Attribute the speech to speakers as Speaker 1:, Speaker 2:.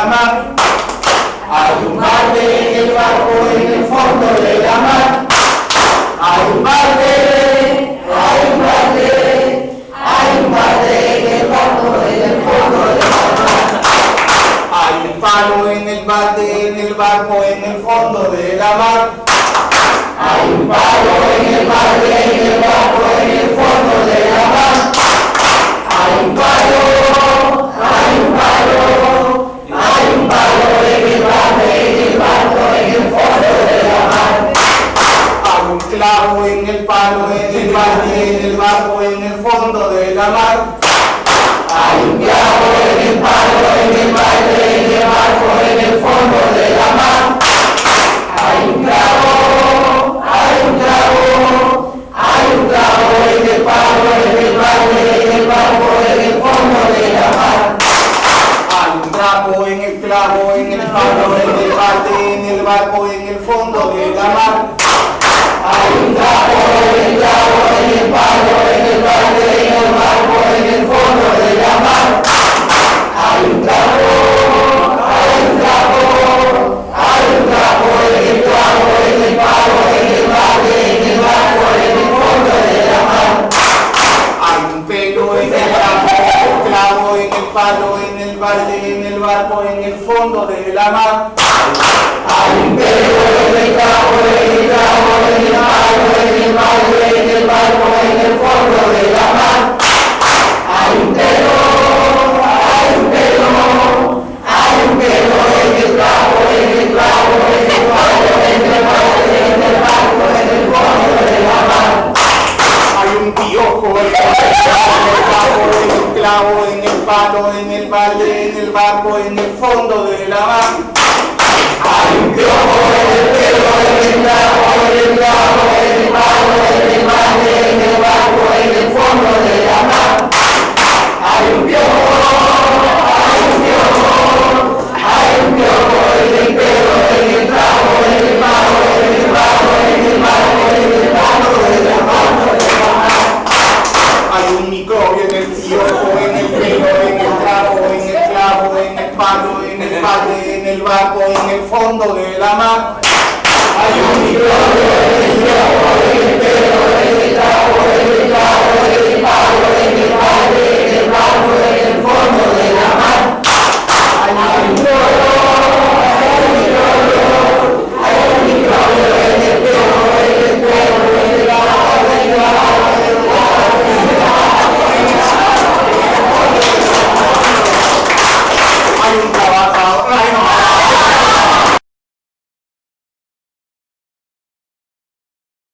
Speaker 1: la mar. Hay un balde en el barco en el fondo de la mar. Hay un balde, hay un balde, hay un balde en el barco en el fondo de la mar. Hay un palo en el balde en el barco en el fondo de la mar. Hay un palo en el balde en el barco en el fondo de la mar. Hay un palo, hay un palo, hay un palo en el balde en el barco en el fondo de la mar. Hay un clavo en el palo en el balde en el barco en el fondo de la mar. Hay un clavo en el palo en el balde en el barco en el fondo de la mar. Hay un clavo, hay un clavo, hay un clavo en el palo en el balde en el barco en el fondo de la mar. Hay un trapo en el clavo en el palo en el balde en el barco en el fondo de la mar. Hay un trapo en el clavo en el palo en el balde en el barco en el fondo de la mar. Hay un trapo, hay un trapo, hay un trapo en el clavo en el palo en el balde en el barco en el fondo de la mar. Hay un pelo en el clavo en el palo en el balde en el barco en el fondo de la mar. Hay un pelo en el clavo en el clavo en el palo en el balde en el barco en el fondo de la mar. Hay un pelo, hay un pelo, hay un pelo en el clavo en el clavo en el palo en el balde en el barco en el fondo de la mar. Hay un piojo en el clavo en el palo en el balde en el barco en el fondo de la mar. Hay un piojo en el pelo en el clavo en el clavo en el palo en el balde en el barco en el fondo de la mar. Hay un piojo, hay un piojo, hay un piojo en el pelo en el clavo en el palo en el barco en el barco en el barco de la mar. Hay un microbio en el piojo, en el pelo, en el clavo, en el clavo, en el palo, en el balde, en el barco, en el fondo de la mar. Hay un microbio en el piojo,